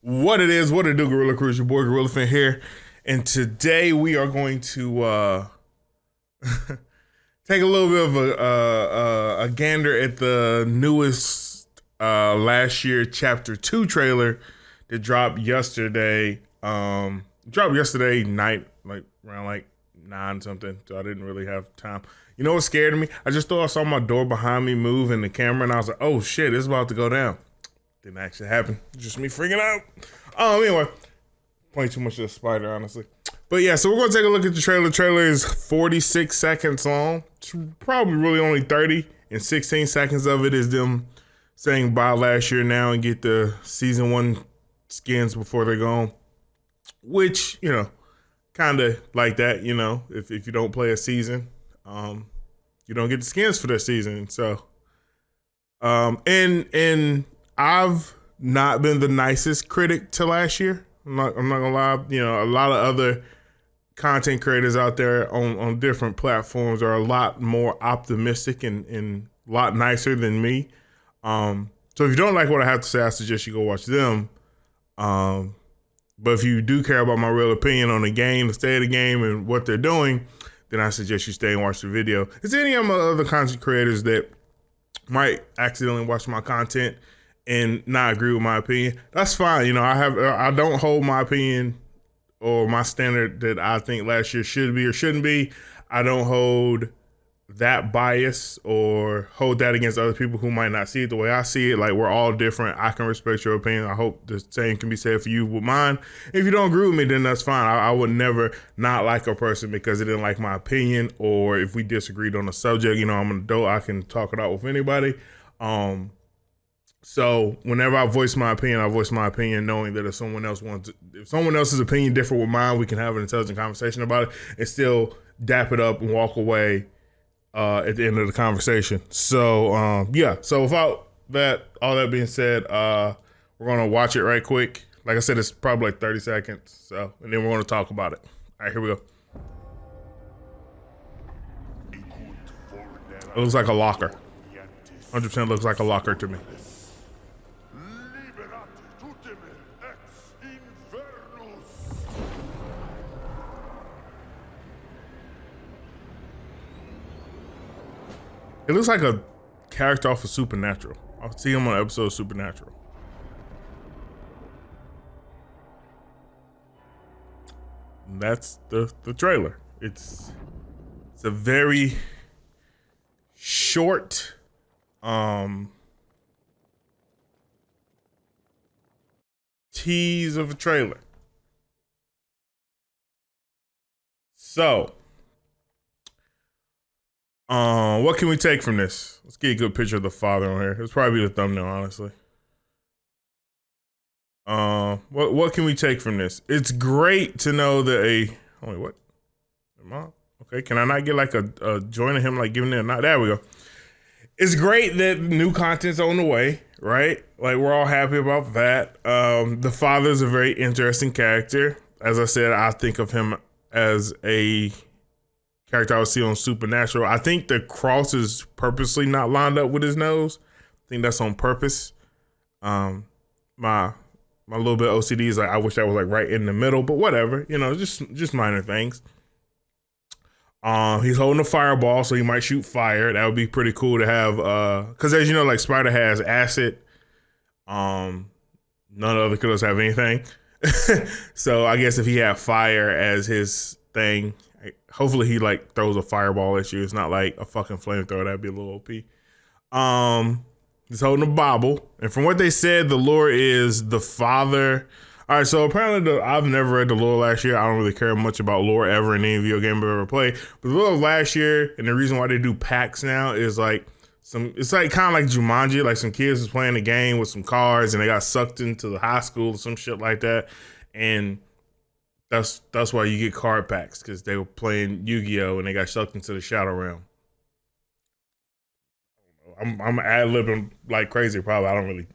What it is, what it do, Gorilla Crew, your boy Gorillaphent here, and today we are going to take a little bit of a gander at the newest last year Chapter 2 trailer that dropped yesterday. Dropped yesterday night, like around like 9 something, so I didn't really have time. You know what scared me? I just thought I saw my door behind me move in the camera, and I was like, oh shit, it's about to go down. Didn't actually happen. Just me freaking out. Anyway, playing too much of the spider, honestly. But yeah, so we're gonna take a look at the trailer. The trailer is 46 seconds long. It's probably really only 30, and 16 seconds of it is them saying bye last year now and get the season 1 skins before they're gone. Which, you know, kind of like that, you know, if you don't play a season, you don't get the skins for that season. So, and I've not been the nicest critic to last year. I'm not gonna lie. You know, a lot of other content creators out there on different platforms are a lot more optimistic and a lot nicer than me. So if you don't like what I have to say, I suggest you go watch them. But if you do care about my real opinion on the game, the state of the game, and what they're doing, then I suggest you stay and watch the video. Is there any of my other content creators that might accidentally watch my content and not agree with my opinion? That's fine. You know, I don't hold my opinion or my standard that I think last year should be or shouldn't be. I don't hold that bias or hold that against other people who might not see it the way I see it. Like, we're all different. I can respect your opinion. I hope the same can be said for you with mine. If you don't agree with me, then that's fine. I would never not like a person because they didn't like my opinion, or if we disagreed on a subject. You know, I'm an adult. I can talk it out with anybody. So whenever I voice my opinion knowing that if someone else's opinion differ with mine, we can have an intelligent conversation about it and still dap it up and walk away at the end of the conversation. So yeah. So without all that being said, we're gonna watch it right quick. Like I said, it's probably like 30 seconds. So, and then we're gonna talk about it. All right, here we go. It looks like a locker. 100% looks like a locker to me. It looks like a character off of Supernatural. I'll see him on an episode of Supernatural. And that's the trailer. It's a very short, tease of a trailer. So, what can we take from this? Let's get a good picture of the father on here. It's probably the thumbnail, honestly. What can we take from this? It's great to know that what? Mom? Okay, can I not get like a joint of him like giving it a nod? There we go. It's great that new content's on the way, right? Like, we're all happy about that. The father's a very interesting character. As I said, I think of him as a character I would see on Supernatural. I think the cross is purposely not lined up with his nose. I think that's on purpose. My little bit of OCD is like, I wish that was like right in the middle, but whatever, you know, just minor things. He's holding a fireball, so he might shoot fire. That would be pretty cool to have, because as you know, like, Spider has acid. None of the other killers have anything. So I guess if he had fire as his thing, hopefully he like throws a fireball at you. It's not like a fucking flamethrower. That'd be a little OP. He's holding a bauble, and from what they said, the lore is the father. All right, so apparently I've never read the lore last year. I don't really care much about lore ever in any video game I've ever played. But the lore of last year, and the reason why they do packs now is like it's like kind of like Jumanji. Like, some kids was playing a game with some cars and they got sucked into the high school or some shit like that. And that's why you get card packs, because they were playing Yu-Gi-Oh! And they got sucked into the Shadow Realm. I'm ad-libbing like crazy, probably. I don't really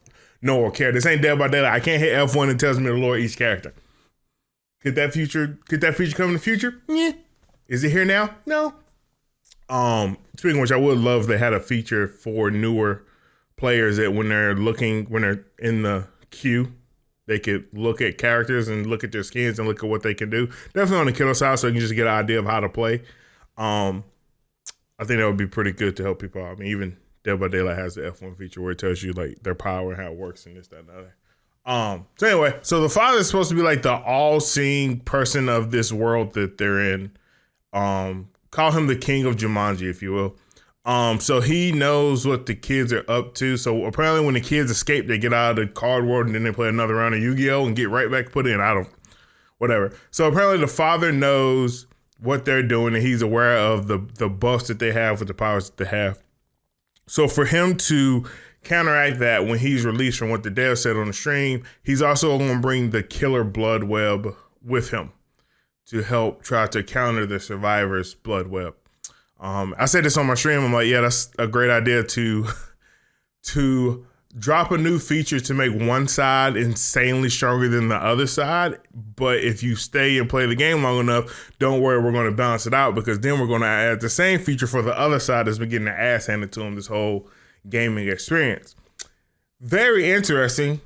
know or care. This ain't Dead by Daylight. I can't hit F1 and tells me the lore of each character. Could that feature come in the future? Yeah. Is it here now? No. Speaking of which, I would love if they had a feature for newer players that when they're in the queue, they could look at characters and look at their skins and look at what they can do. Definitely on the killer side, so you can just get an idea of how to play. I think that would be pretty good to help people out. I mean, even Dead by Daylight has the F1 feature where it tells you like their power and how it works and this, that, and the other. So anyway, so the father is supposed to be like the all-seeing person of this world that they're in. Call him the king of Jumanji, if you will. So he knows what the kids are up to. So apparently when the kids escape, they get out of the card world and then they play another round of Yu-Gi-Oh! And get right back put in. Whatever. So apparently the father knows what they're doing and he's aware of the buffs that they have with the powers that they have. So for him to counteract that when he's released from what the dev said on the stream, he's also going to bring the killer blood web with him to help try to counter the survivor's blood web. I said this on my stream. I'm like, yeah, that's a great idea to drop a new feature to make one side insanely stronger than the other side. But if you stay and play the game long enough, don't worry, we're going to balance it out, because then we're going to add the same feature for the other side that's been getting their ass handed to them this whole gaming experience. Very interesting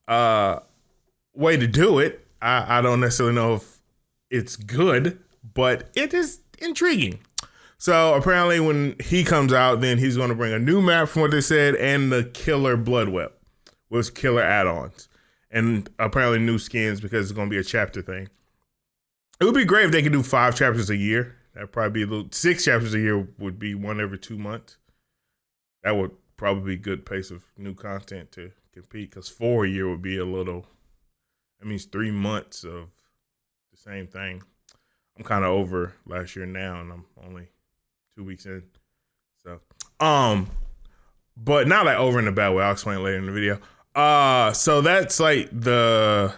way to do it. I don't necessarily know if it's good, but it is intriguing. So apparently when he comes out, then he's going to bring a new map from what they said and the killer blood web with killer add-ons and apparently new skins because it's going to be a chapter thing. It would be great if they could do 5 chapters a year. That'd probably be 6 chapters a year would be one every 2 months. That would probably be good pace of new content to compete, because 4 a year would be a little, that means 3 months of the same thing. I'm kind of over last year now and I'm only 2 weeks in. So, but not like over in a bad way. I'll explain later in the video. So that's like the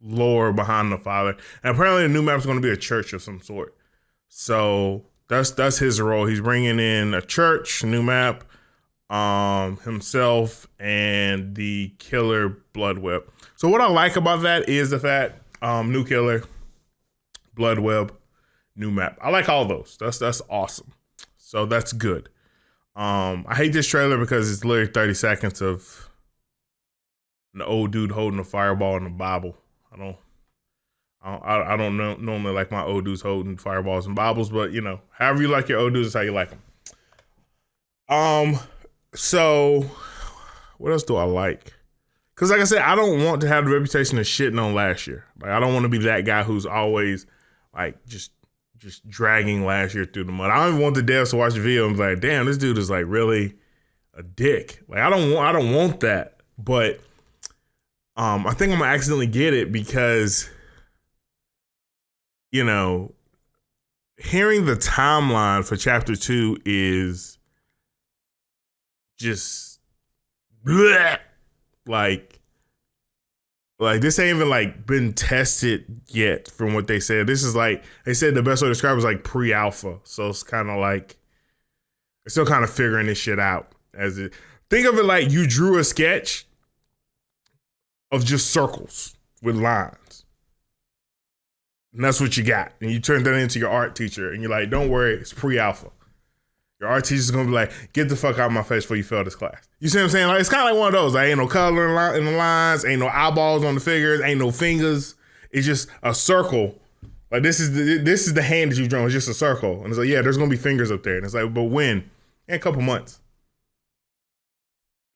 lore behind the father. And apparently the new map is going to be a church of some sort. So that's his role. He's bringing in a church, new map, himself, and the killer blood web. So what I like about that is the fact, new killer, blood web, new map. I like all those. That's awesome. So that's good. I hate this trailer because it's literally 30 seconds of an old dude holding a fireball in the Bible. I don't know, normally like my old dudes holding fireballs and Bibles, but you know, however you like your old dudes is how you like them. So what else do I like? Because like I said, I don't want to have the reputation of shitting on last year. Like I don't want to be that guy who's always like just dragging last year through the mud. I don't even want the devs to watch the video and be like, damn, this dude is like really a dick. Like I don't want that. But I think I'm gonna accidentally get it because, you know, hearing the timeline for chapter 2 is just bleh. Like this ain't even like been tested yet from what they said. This is like, they said the best way to describe it is like pre-alpha. So it's kind of like, they're still kind of figuring this shit out. Think of it like you drew a sketch of just circles with lines. And that's what you got. And you turn that into your art teacher and you're like, don't worry, it's pre-alpha. Your art teacher's gonna be like, get the fuck out of my face before you fail this class. You see what I'm saying? Like, it's kind of like one of those. Like, ain't no color in the lines, ain't no eyeballs on the figures, ain't no fingers. It's just a circle. Like, this is the hand that you've drawn. It's just a circle. And it's like, yeah, there's gonna be fingers up there. And it's like, but when? In a couple months.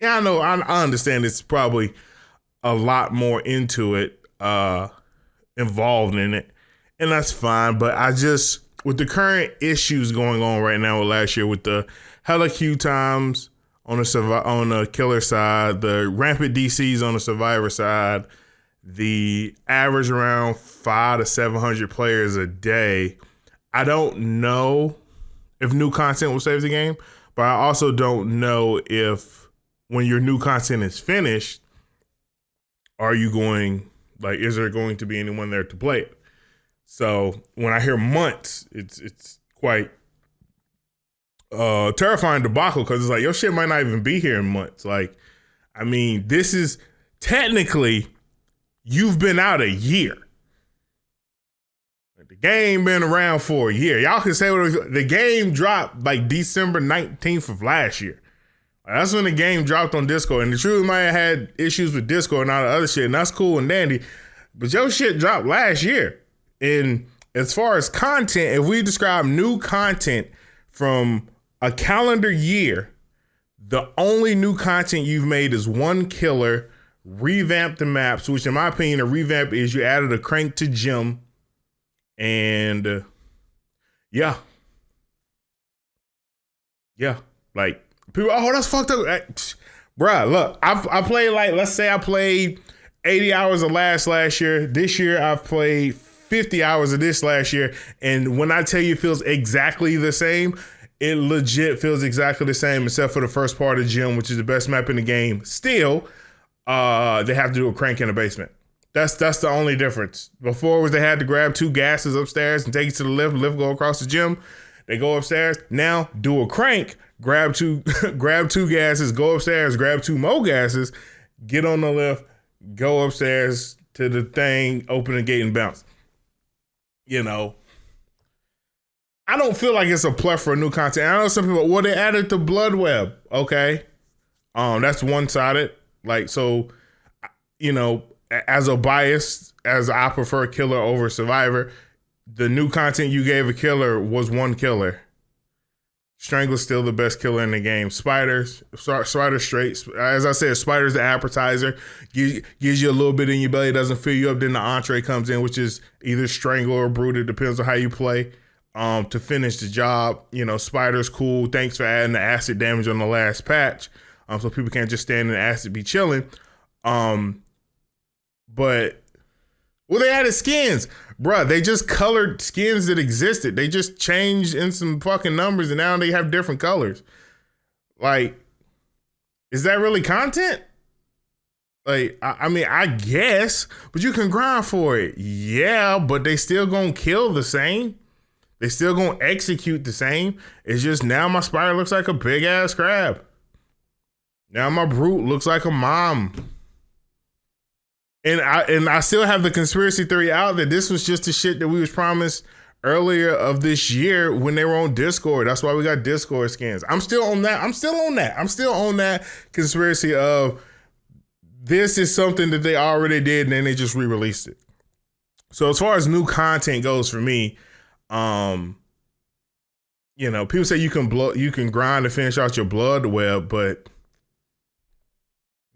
Yeah, I know. I understand it's probably a lot more into it, involved in it. And that's fine. But I just, with the current issues going on right now with last year with the hella queue times on the killer side, the rampant DCs on the survivor side, the average around 500 to 700 players a day, I don't know if new content will save the game, but I also don't know if when your new content is finished, is there going to be anyone there to play it? So when I hear months, it's quite terrifying debacle, because it's like, your shit might not even be here in months. Like, I mean, this is technically, you've been out a year. Like, the game been around for a year. Y'all can say the game dropped like December 19th of last year. That's when the game dropped on Discord. And the truth might have had issues with Discord and all the other shit, and that's cool and dandy. But your shit dropped last year. And as far as content, if we describe new content from a calendar year, the only new content you've made is one killer, revamped the maps, which in my opinion, a revamp is you added a crank to gym. And yeah, like people, oh, that's fucked up. Bruh, look, I played like, let's say I played 80 hours of last year. This year I've played 50 hours of this last year. And when I tell you it feels exactly the same, it legit feels exactly the same, except for the first part of gym, which is the best map in the game. Still, they have to do a crank in the basement. That's the only difference. Before was they had to grab 2 gases upstairs and take it to the lift go across the gym. They go upstairs. Now do a crank, grab two gases, go upstairs, grab 2 more gases, get on the lift, go upstairs to the thing, open the gate and bounce. You know, I don't feel like it's a plethora of new content. I know some people, well, they added the blood web. Okay. That's one-sided. Like, so, you know, as a bias, as I prefer killer over survivor, the new content you gave a killer was one killer. Strangler's still the best killer in the game. Spider straight. As I said, Spider's the appetizer. Gives you a little bit in your belly, doesn't fill you up. Then the entree comes in, which is either Strangle or Brood. It depends on how you play. To finish the job, you know, Spider's cool. Thanks for adding the acid damage on the last patch. So people can't just stand in the acid be chilling. But well, they added skins. Bruh, they just colored skins that existed. They just changed in some fucking numbers and now they have different colors. Like, is that really content? Like, I mean, I guess, but you can grind for it. Yeah, but they still gonna kill the same. They still gonna execute the same. It's just now my spider looks like a big ass crab. Now my brute looks like a mom. And I still have the conspiracy theory out that this was just the shit that we was promised earlier of this year when they were on Discord. That's why we got Discord skins. I'm still on that. I'm still on that conspiracy of this is something that they already did and then they just re-released it. So as far as new content goes for me, you know, people say you can grind to finish out your blood web, but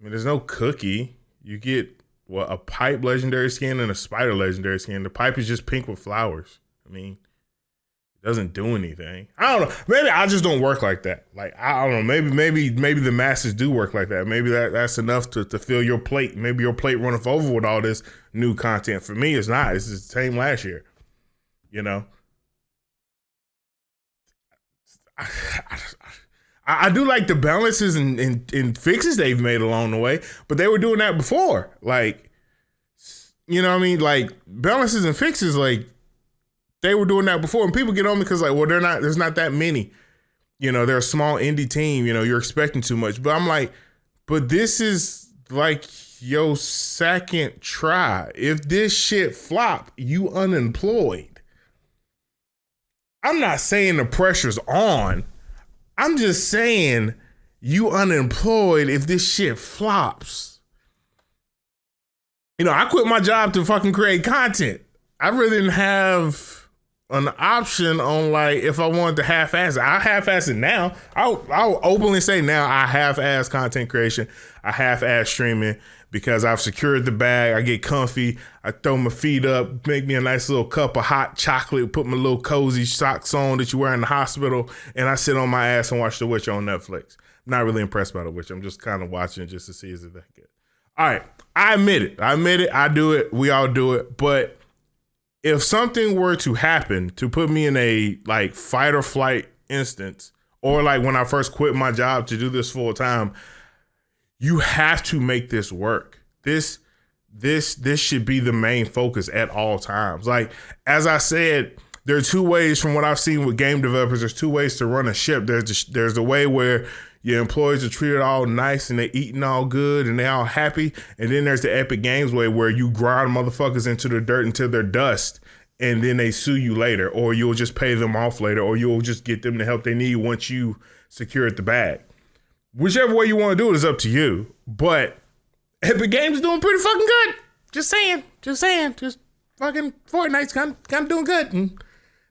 I mean, there's no cookie. You get a pipe legendary skin and a spider legendary skin. The pipe is just pink with flowers. I mean, it doesn't do anything. I don't know. Maybe I just don't work like that. Like, I don't know. Maybe the masses do work like that. Maybe that's enough to fill your plate. Maybe your plate runneth over with all this new content. For me, it's not. It's the same last year. You know? I do like the balances and fixes they've made along the way, but they were doing that before. Like, you know what I mean? Like, balances and fixes, like, they were doing that before. And people get on me because, like, well, there's not that many. You know, they're a small indie team. You know, you're expecting too much. But I'm like, but this is, like, your second try. If this shit flop, you unemployed. I'm not saying the pressure's on. I'm just saying you unemployed if this shit flops. You know, I quit my job to fucking create content. I really didn't have an option on, like, if I wanted to half-ass it. I half-ass it now. I'll openly say now I half-ass content creation. I half-ass streaming because I've secured the bag. I get comfy. I throw my feet up, make me a nice little cup of hot chocolate, put my little cozy socks on that you wear in the hospital, and I sit on my ass and watch The Witcher on Netflix. I'm not really impressed by The Witcher. I'm just kind of watching just to see is it that good. All right. I admit it. I do it. We all do it. But if something were to happen to put me in a, like, fight or flight instance, or like when I first quit my job to do this full time, you have to make this work. This should be the main focus at all times. Like, as I said, there are 2 ways from what I've seen with game developers. There's 2 ways to run a ship. There's the way where your employees are treated all nice and they're eating all good and they're all happy. And then there's the Epic Games way where you grind motherfuckers into the dirt until they're dust and then they sue you later, or you'll just pay them off later, or you'll just get them the help they need once you secured the bag. whichever way you want to do it is up to you. But Epic Games is doing pretty fucking good. Just saying. Just fucking Fortnite's kind of doing good. And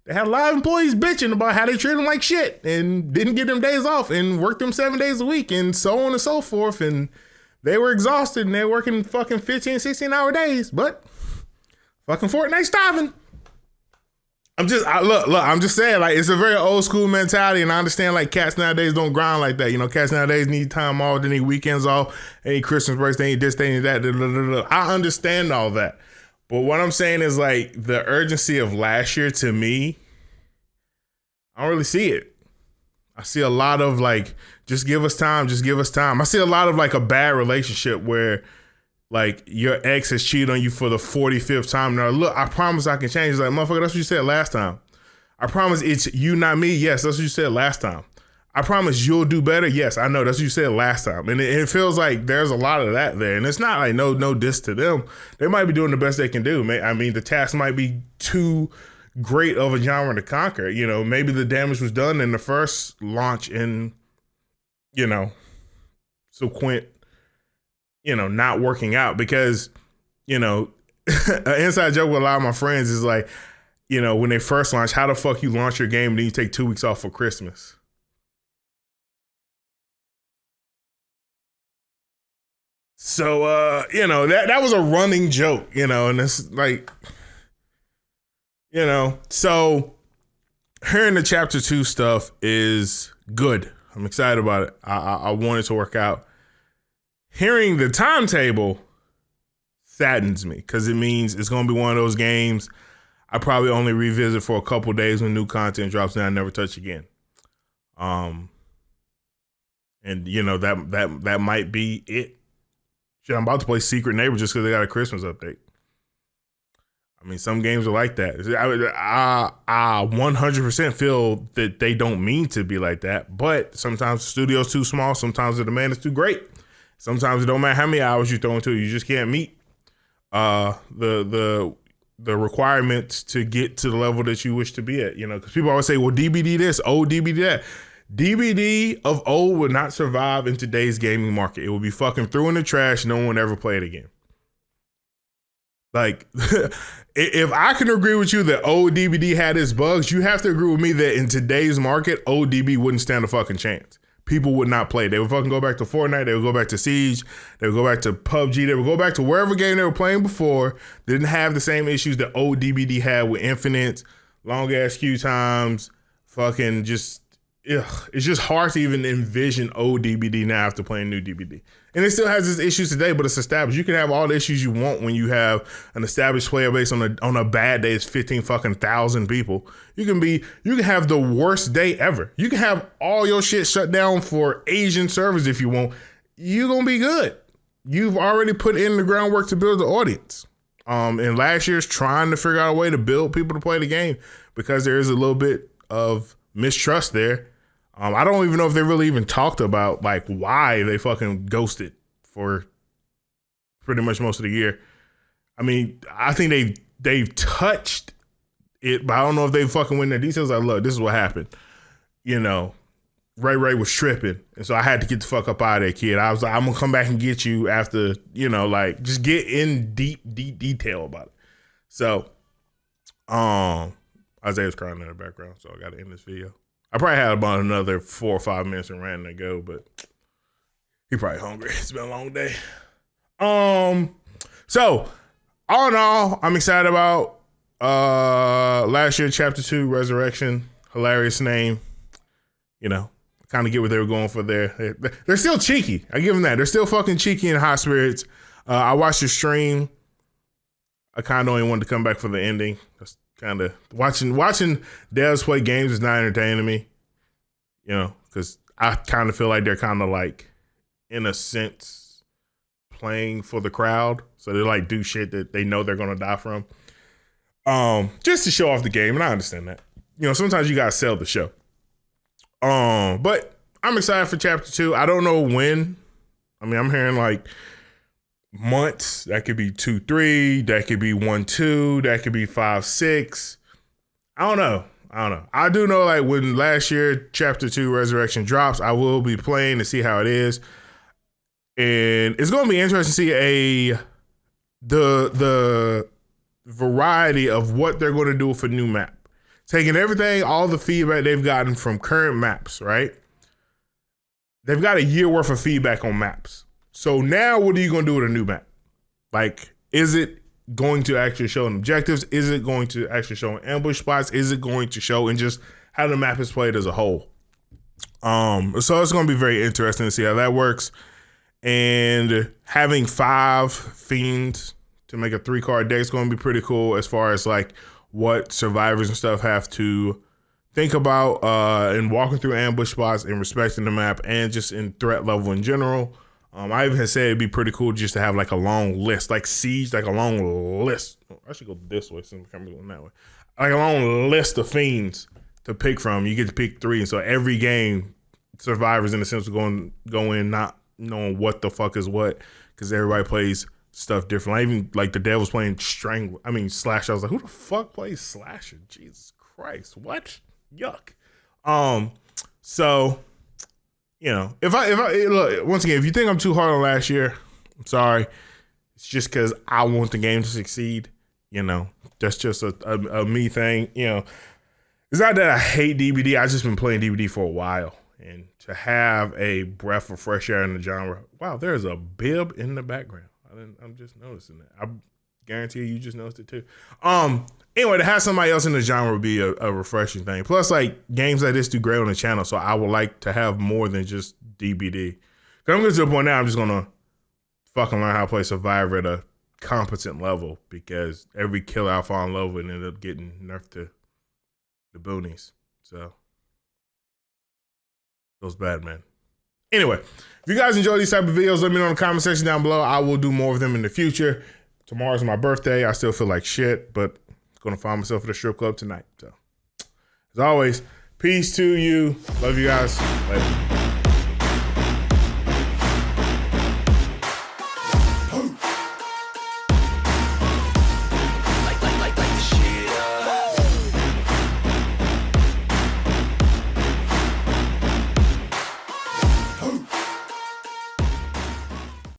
they had a lot of employees bitching about how they treat them like shit and didn't get them days off and worked them 7 days a week and so on and so forth. And they were exhausted and they were working fucking 15, 16-hour days. But fucking Fortnite's starving. I'm just saying, like, it's a very old school mentality, and I understand, like, cats nowadays don't grind like that. You know, cats nowadays need time off, they need weekends off, they need Christmas breaks, they need this, they need that. I understand all that. But what I'm saying is, like, the urgency of last year, to me, I don't really see it. I see a lot of, like, just give us time. I see a lot of, like, a bad relationship where, like, your ex has cheated on you for the 45th time. Now, look, I promise I can change. It's like, motherfucker, that's what you said last time. I promise it's you, not me. Yes, that's what you said last time. I promise you'll do better. Yes, I know. That's what you said last time. And it feels like there's a lot of that there. And it's not like no diss to them. They might be doing the best they can do. I mean, the task might be too great of a genre to conquer. You know, maybe the damage was done in the first launch and, you know, subsequent, you know, not working out because, you know, an inside joke with a lot of my friends is like, you know, when they first launch, how the fuck you launch your game and then you take 2 weeks off for Christmas? So, you know, that was a running joke, you know, and it's like, you know, so hearing the chapter 2 stuff is good. I'm excited about it. I want it to work out. Hearing the timetable saddens me because it means it's going to be one of those games I probably only revisit for a couple days when new content drops and I never touch again. And you know, that might be it. Shit, I'm about to play Secret Neighbor just because they got a Christmas update. I mean, some games are like that. I 100% feel that they don't mean to be like that, but sometimes the studio's too small. Sometimes the demand is too great. Sometimes it don't matter how many hours you throw into it, you just can't meet the requirements to get to the level that you wish to be at. You know, because people always say, "Well, DBD this, old DBD that." DBD of old would not survive in today's gaming market. It would be fucking thrown in the trash. No one would ever play it again. Like, if I can agree with you that old DBD had its bugs, you have to agree with me that in today's market, old DB wouldn't stand a fucking chance. People would not play. They would fucking go back to Fortnite. They would go back to Siege. They would go back to PUBG. They would go back to wherever game they were playing before. They didn't have the same issues that old DBD had with Infinite, long ass queue times, fucking just, ugh. It's just hard to even envision old DBD now after playing new DBD. And it still has its issues today, but it's established. You can have all the issues you want when you have an established player base on a bad day. It's 15 fucking thousand people. You can have the worst day ever. You can have all your shit shut down for Asian servers if you want. You're gonna be good. You've already put in the groundwork to build the audience. And last year's trying to figure out a way to build people to play the game because there is a little bit of mistrust there. I don't even know if they really even talked about like why they fucking ghosted for pretty much most of the year. I mean, I think they've touched it, but I don't know if they fucking went in the details. Like, look, this is what happened. You know, Ray was tripping, and so I had to get the fuck up out of there, kid. I was like, I'm gonna come back and get you after, you know, like just get in deep detail about it. So, Isaiah's crying in the background, so I got to end this video. I probably had about another 4 or 5 minutes and ran to go, but he probably hungry. It's been a long day. So all in all, I'm excited about last year, Chapter 2, Resurrection. Hilarious name. You know, kind of get what they were going for there. They're still cheeky. I give them that. They're still fucking cheeky and high spirits. I watched the stream. I kind of only wanted to come back for the ending. That's kind of watching devs play games is not entertaining me, you know, because I kind of feel like they're kind of like, in a sense, playing for the crowd. So they like do shit that they know they're gonna die from, just to show off the game. And I understand that, you know, sometimes you gotta sell the show. But I'm excited for Chapter 2. I don't know when. I mean, I'm hearing like months. That could be 2-3. That could be 1-2. That could be 5-6. I don't know. I do know, like, when last year Chapter 2 Resurrection drops, I will be playing to see how it is. And it's going to be interesting to see the variety of what they're going to do with a new map. Taking everything, all the feedback they've gotten from current maps, right? They've got a year worth of feedback on maps. So now what are you going to do with a new map? Like, is it going to actually show objectives? Is it going to actually show ambush spots? Is it going to show in just how the map is played as a whole? So it's going to be very interesting to see how that works. And having 5 fiends to make a 3-card deck is going to be pretty cool as far as like what survivors and stuff have to think about in walking through ambush spots and respecting the map and just in threat level in general. I even said it'd be pretty cool just to have like a long list, like Siege, like a long list. I should go this way since I'm going that way. Like a long list of fiends to pick from. You get to pick 3, and so every game, survivors in a sense will go in not knowing what the fuck is what, because everybody plays stuff different. I even like the Devil's playing Slash. I was like, who the fuck plays Slasher? Jesus Christ, what? Yuck. So, you know, if I look, once again, if you think I'm too hard on last year, I'm sorry. It's just because I want the game to succeed. You know, that's just a me thing. You know, it's not that I hate DBD. I've just been playing DBD for a while, and to have a breath of fresh air in the genre. Wow, there's a bib in the background. I'm just noticing that. I guarantee you just noticed it too. Anyway, to have somebody else in the genre would be a refreshing thing. Plus, like, games like this do great on the channel, so I would like to have more than just DBD. Because I'm getting to the point now I'm just going to fucking learn how to play Survivor at a competent level, because every killer I fall in love with ended up getting nerfed to the boonies. So, feels bad, man. Anyway, if you guys enjoy these type of videos, let me know in the comment section down below. I will do more of them in the future. Tomorrow's my birthday. I still feel like shit, but I'm going to find myself at a strip club tonight. So, as always, peace to you. Love you guys. Later.